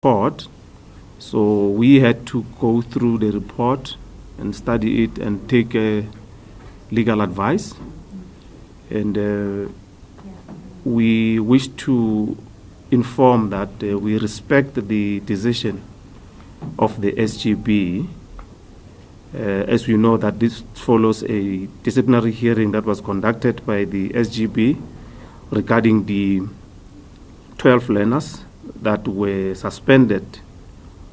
report. So we had to go through the report and study it and take legal advice. And we wish to inform that we respect the decision of the SGB. As we know that this follows a disciplinary hearing that was conducted by the SGB regarding the 12 learners that were suspended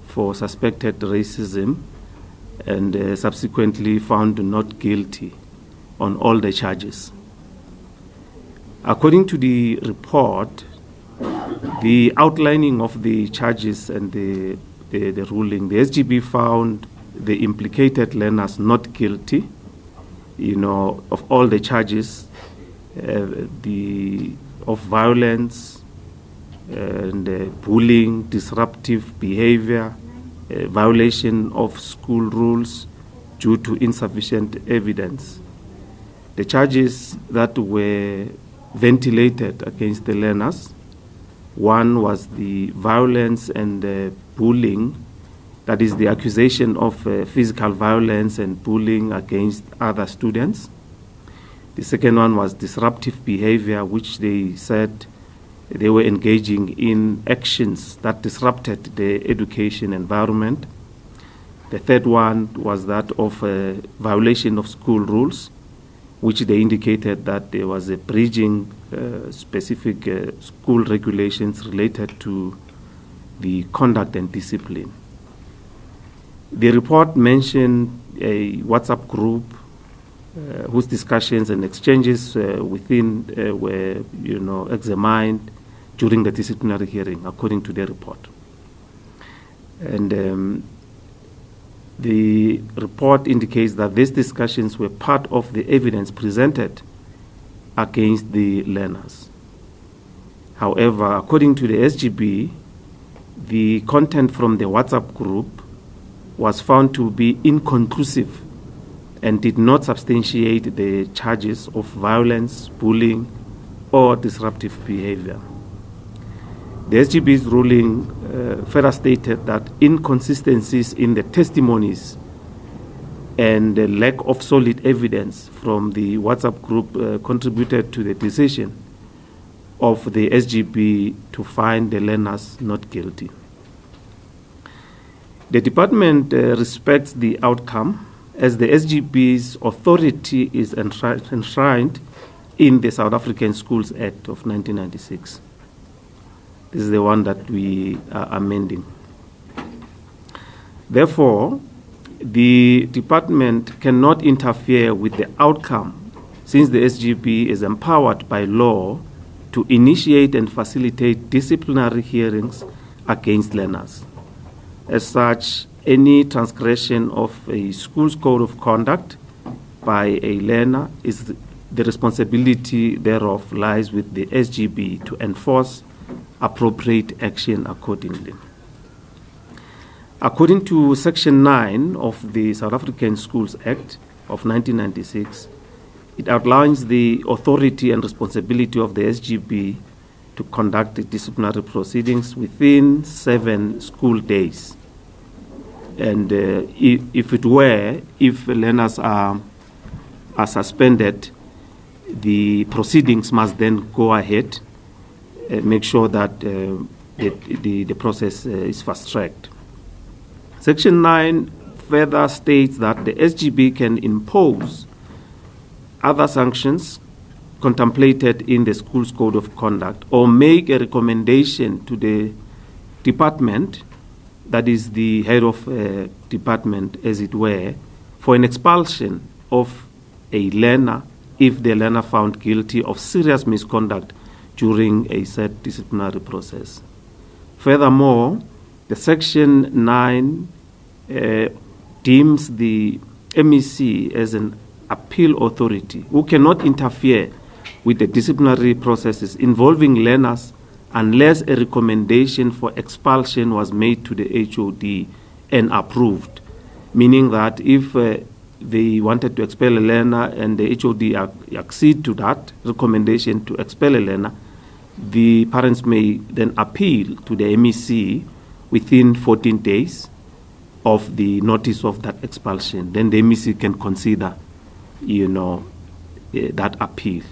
for suspected racism and subsequently found not guilty on all the charges. According to the report, the outlining of the charges and the ruling, the SGB found the implicated learners not guilty, of all the charges of violence and bullying, disruptive behavior, violation of school rules due to insufficient evidence. The charges that were ventilated against the learners, one was the violence and bullying, that is the accusation of physical violence and bullying against other students. The second one was disruptive behavior, which they said they were engaging in actions that disrupted the education environment. The third one was that of violation of school rules, which they indicated that there was a breaching specific school regulations related to the conduct and discipline. The report mentioned a WhatsApp group whose discussions and exchanges within were, examined during the disciplinary hearing, according to the report. And the report indicates that these discussions were part of the evidence presented against the learners. However, according to the SGB, the content from the WhatsApp group was found to be inconclusive and did not substantiate the charges of violence, bullying, or disruptive behavior. The SGB's ruling further stated that inconsistencies in the testimonies and the lack of solid evidence from the WhatsApp group contributed to the decision of the SGB to find the learners not guilty. The department respects the outcome as the SGB's authority is enshrined in the South African Schools Act of 1996. This is the one that we are amending. Therefore, the department cannot interfere with the outcome since the SGB is empowered by law to initiate and facilitate disciplinary hearings against learners. As such, any transgression of a school's code of conduct by a learner is the responsibility thereof lies with the SGB to enforce appropriate action accordingly. According to Section 9 of the South African Schools Act of 1996, it outlines the authority and responsibility of the SGB to conduct the disciplinary proceedings within 7 school days. And if learners are suspended, the proceedings must then go ahead, make sure that the process is fast-tracked. Section 9 further states that the SGB can impose other sanctions contemplated in the school's code of conduct or make a recommendation to the department, that is the head of department as it were, for an expulsion of a learner if the learner found guilty of serious misconduct during a said disciplinary process. Furthermore, the Section 9 deems the MEC as an appeal authority who cannot interfere with the disciplinary processes involving learners unless a recommendation for expulsion was made to the HOD and approved, meaning that if they wanted to expel a learner and the HOD accede to that recommendation to expel a learner, the parents may then appeal to the MEC within 14 days of the notice of that expulsion, then the MEC can consider, that appeal.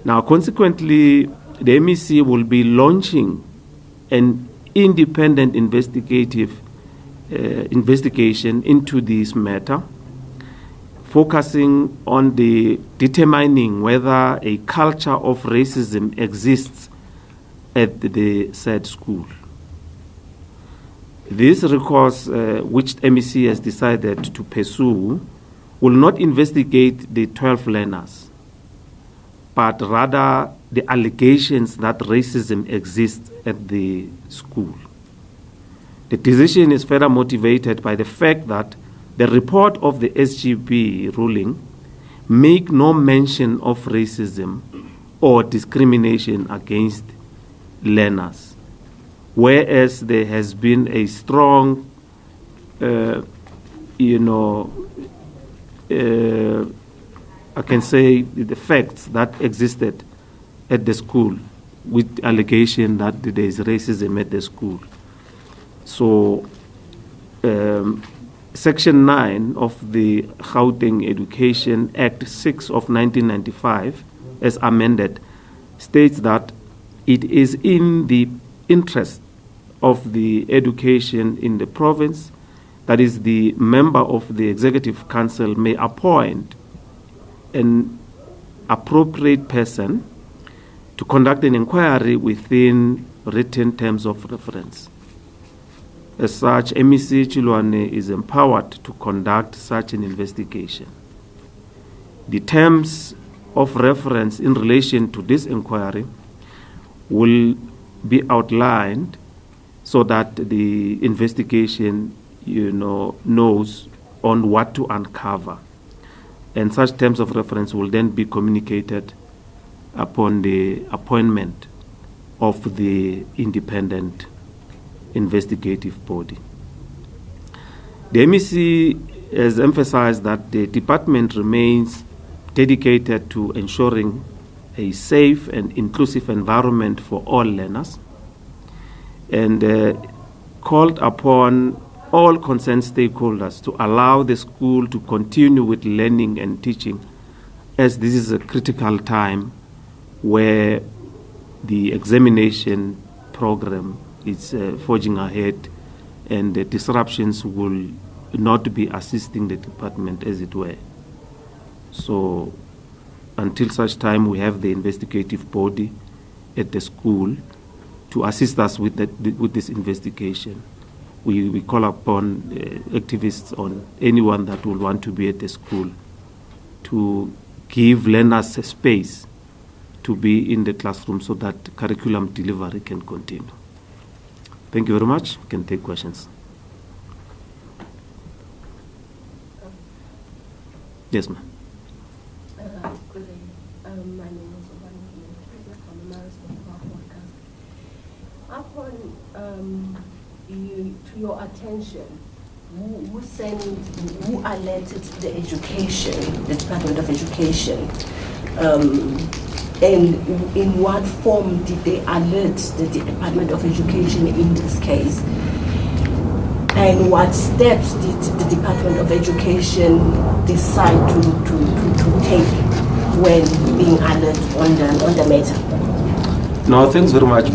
Now, consequently, the MEC will be launching an independent investigation into this matter, focusing on determining whether a culture of racism exists at the said school. This recourse, which MEC has decided to pursue, will not investigate the 12 learners, but rather the allegations that racism exists at the school. The decision is further motivated by the fact that the report of the SGB ruling make no mention of racism or discrimination against learners, whereas there has been a strong, I can say the facts that existed at the school with allegation that there is racism at the school. So, Section 9 of the Gauteng Education Act 6 of 1995, as amended, states that it is in the interest of the education in the province, that is, the member of the Executive Council may appoint an appropriate person to conduct an inquiry within written terms of reference. As such, MEC Chilwane is empowered to conduct such an investigation. The terms of reference in relation to this inquiry will be outlined so that the investigation, knows on what to uncover. And such terms of reference will then be communicated upon the appointment of the independent investigative body. The MEC has emphasized that the department remains dedicated to ensuring a safe and inclusive environment for all learners, and called upon all concerned stakeholders to allow the school to continue with learning and teaching, as this is a critical time where the examination program is forging ahead, and the disruptions will not be assisting the department, as it were. So until such time we have the investigative body at the school to assist us with this investigation, we call upon activists on anyone that will want to be at the school to give learners a space to be in the classroom so that curriculum delivery can continue. Thank you very much. We can take questions. Yes, ma'am. Good day. My name is from the Marist podcast. Upon to your attention, who alerted the education, the Department of Education, and in what form did they alert the Department of Education in this case? And what steps did the Department of Education decide to take when being alert on the matter? No, thanks very much.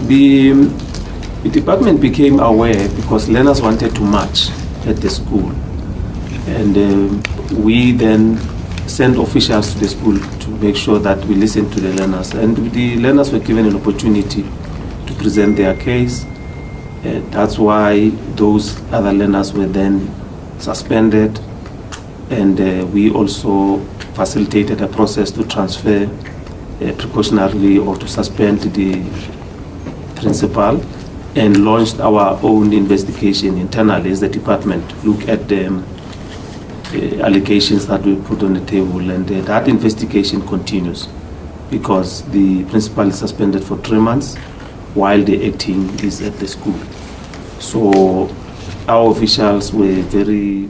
The department became aware because learners wanted to march at the school, and we then sent officials to the school to make sure that we listen to the learners, and the learners were given an opportunity to present their case. That's why those other learners were then suspended, and we also facilitated a process to transfer precautionarily or to suspend the principal, and launched our own investigation internally as the department, look at the allegations that we put on the table, and that investigation continues because the principal is suspended for 3 months while the acting is at the school. So our officials were very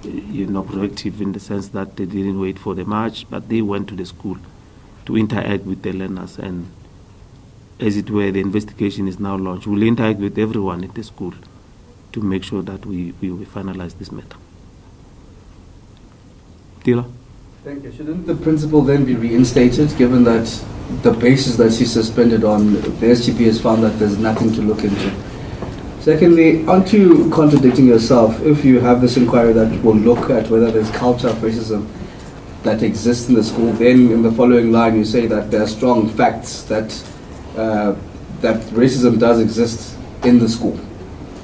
proactive in the sense that they didn't wait for the march, but they went to the school to interact with the learners and as it were, the investigation is now launched. We'll interact with everyone at the school to make sure that we finalize this matter. Tila? Thank you. Shouldn't the principal then be reinstated, given that the basis that she's suspended on, the SGB has found that there's nothing to look into? Secondly, aren't you contradicting yourself if you have this inquiry that will look at whether there's culture of racism that exists in the school, then in the following line you say that there are strong facts that that racism does exist in the school?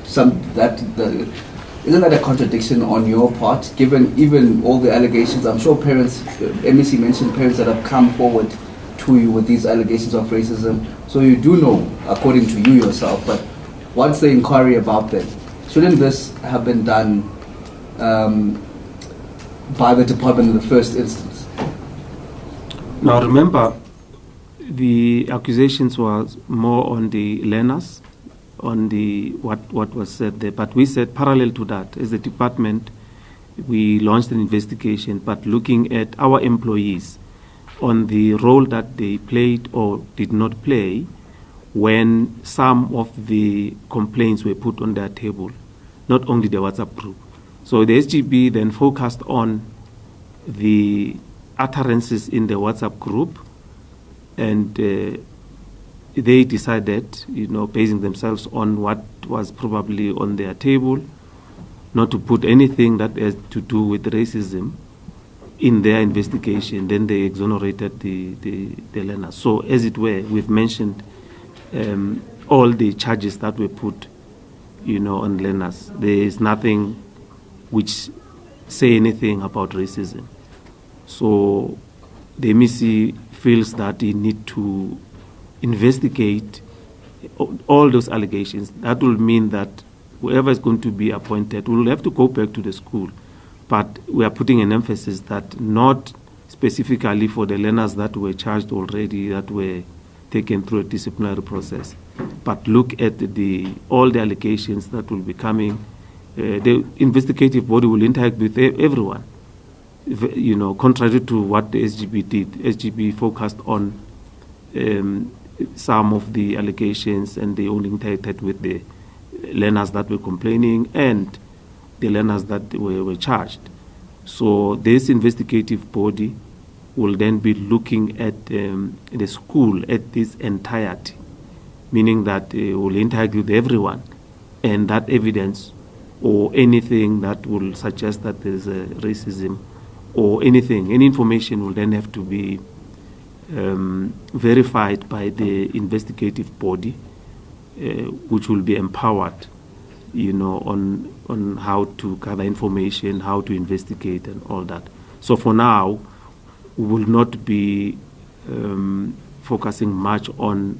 Isn't that a contradiction on your part, given even all the allegations? I'm sure parents, MEC mentioned parents that have come forward to you with these allegations of racism, so you do know, according to you yourself, but what's the inquiry about them? Shouldn't this have been done by the department in the first instance? Now remember, the accusations was more on the learners, on the what was said there. But we said parallel to that, as a department, we launched an investigation, but looking at our employees on the role that they played or did not play when some of the complaints were put on their table, not only the WhatsApp group. So the SGB then focused on the utterances in the WhatsApp group, and they decided, basing themselves on what was probably on their table, not to put anything that has to do with racism in their investigation. Then they exonerated the learners. So as it were, we've mentioned all the charges that were put, on learners. There is nothing which say anything about racism. So the MEC feels that they need to investigate all those allegations. That will mean that whoever is going to be appointed will have to go back to the school. But we are putting an emphasis that not specifically for the learners that were charged already, that were taken through a disciplinary process, but look at all the allegations that will be coming. The investigative body will interact with everyone. Contrary to what the SGB did. SGB focused on some of the allegations, and they only interacted with the learners that were complaining and the learners that were charged. So this investigative body will then be looking at the school at this entirety, meaning that it will interact with everyone, and that evidence or anything that will suggest that there's racism or anything, any information will then have to be verified by the investigative body, which will be empowered, on how to gather information, how to investigate, and all that. So for now, we will not be focusing much on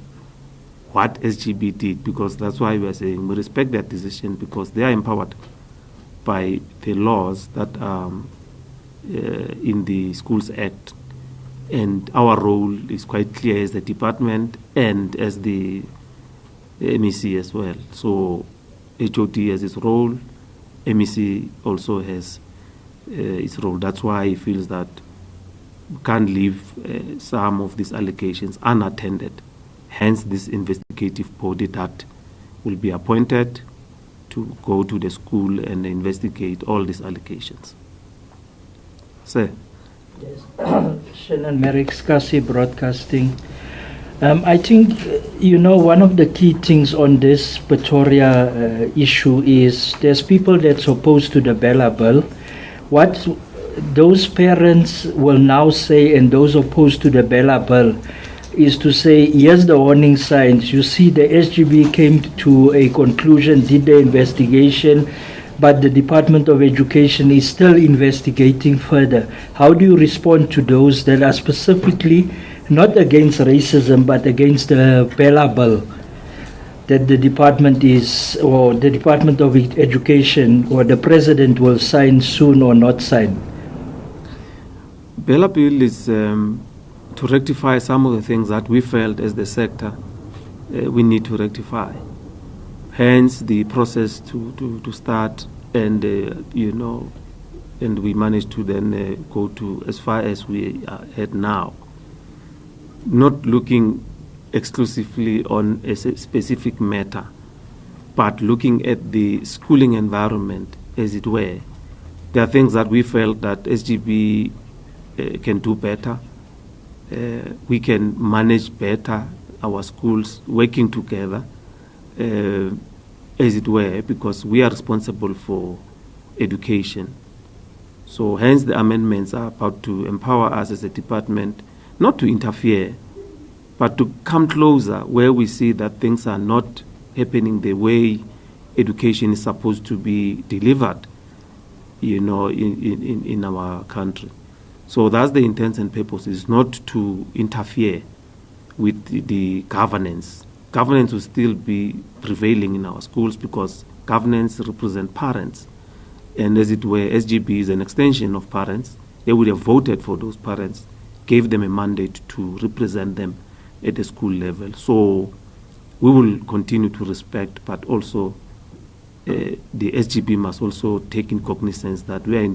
what SGB did, because that's why we are saying we respect their decision, because they are empowered by the laws that are in the Schools Act, and our role is quite clear as the department and as the MEC as well. So HOD has its role, MEC also has its role. That's why he feels that we can't leave some of these allegations unattended. Hence this investigative body that will be appointed to go to the school and investigate all these allegations. Sir. Yes. Shannon Merrick, SCASI Broadcasting. I think, one of the key things on this Pretoria issue is there's people that's opposed to the Bella Bill. What those parents will now say, and those opposed to the Bella Bill, is to say, here's the warning signs. You see, the SGB came to a conclusion, did the investigation, but the Department of Education is still investigating further. How do you respond to those that are specifically not against racism, but against the Bella Bill that the department or the Department of Education or the President will sign soon or not sign? Bella Bill is to rectify some of the things that we felt as the sector we need to rectify. Hence the process to start, and and we managed to then go to as far as we are at now. Not looking exclusively on a specific matter, but looking at the schooling environment, as it were, there are things that we felt that SGB can do better. We can manage better our schools working together, as it were, because we are responsible for education. So hence the amendments are about to empower us as a department not to interfere, but to come closer where we see that things are not happening the way education is supposed to be delivered, in our country. So that's the intent and purpose, is not to interfere with the governance. Governance will still be prevailing in our schools because governance represent parents. And as it were, SGB is an extension of parents. They would have voted for those parents, gave them a mandate to represent them at the school level. So we will continue to respect, but also the SGB must also take in cognizance that we are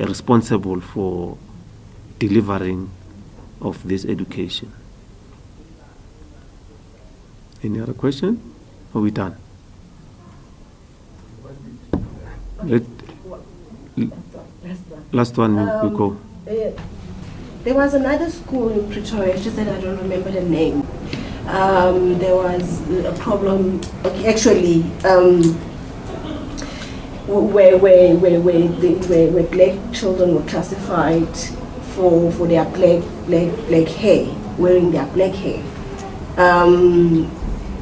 responsible for delivering of this education. Any other question? Are we done? Last one, we go. There was another school in Pretoria, it's just that I don't remember the name. There was a problem, actually, where black children were classified for their black hair, wearing their black hair.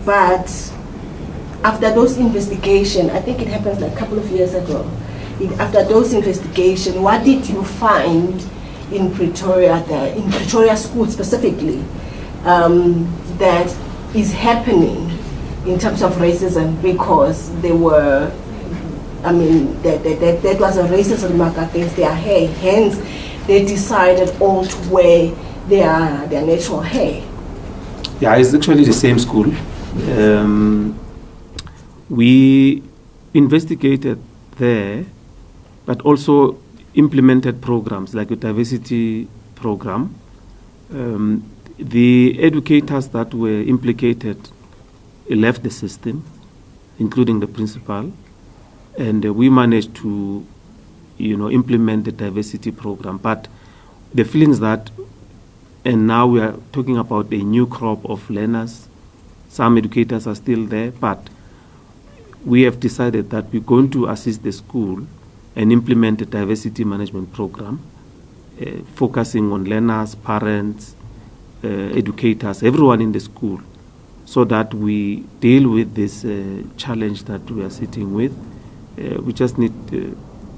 But after those investigations, I think it happened like a couple of years ago. After those investigations, what did you find in Pretoria, in Petoria School specifically, that is happening in terms of racism? Because they were, that was a racism mark against their hair. Hence, they decided all to wear their natural hair. Yeah, it's actually the same school. We investigated there, but also implemented programs like a diversity program. The educators that were implicated left the system, including the principal, and we managed to, implement the diversity program. But the feelings that, and now we are talking about a new crop of learners. Some educators are still there, but we have decided that we're going to assist the school and implement a diversity management program, focusing on learners, parents, educators, everyone in the school, so that we deal with this challenge that we are sitting with. We just need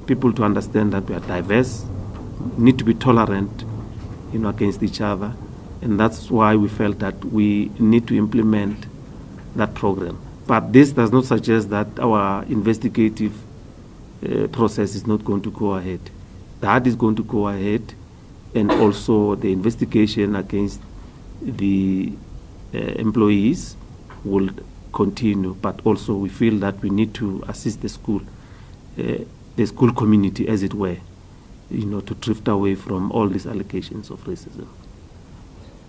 people to understand that we are diverse, need to be tolerant, against each other, and that's why we felt that we need to implement that program. But this does not suggest that our investigative process is not going to go ahead. That is going to go ahead, and also the investigation against the employees will continue. But also we feel that we need to assist the school community, as it were, to drift away from all these allegations of racism.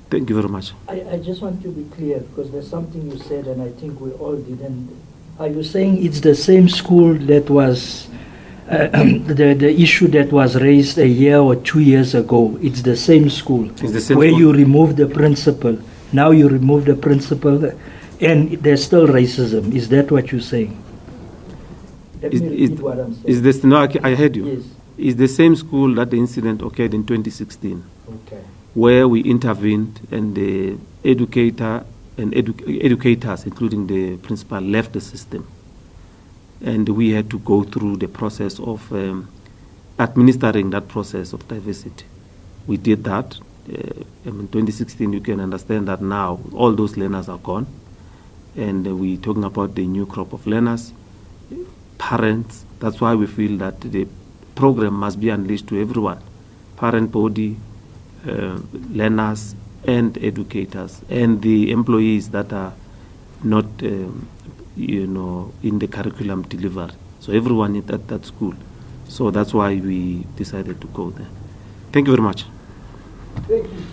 Thank you very much. I just want to be clear, because there's something you said and I think we all didn't. Are you saying it's the same school that was the issue that was raised a year or 2 years ago? It's the same school. It's the same where school. You removed the principal. Now you remove the principal and there's still racism. Is that what you're saying? Let me repeat what I'm saying. No, I heard you. Yes. It's the same school that the incident occurred in 2016. Okay. Where we intervened and the educators, including the principal, left the system. And we had to go through the process of administering that process of diversity. We did that. In 2016, you can understand that now all those learners are gone. And we're talking about the new crop of learners, parents. That's why we feel that the program must be unleashed to everyone, parent body, learners and educators, and the employees that are not, in the curriculum delivery. So everyone at that school. So that's why we decided to go there. Thank you very much. Thank you.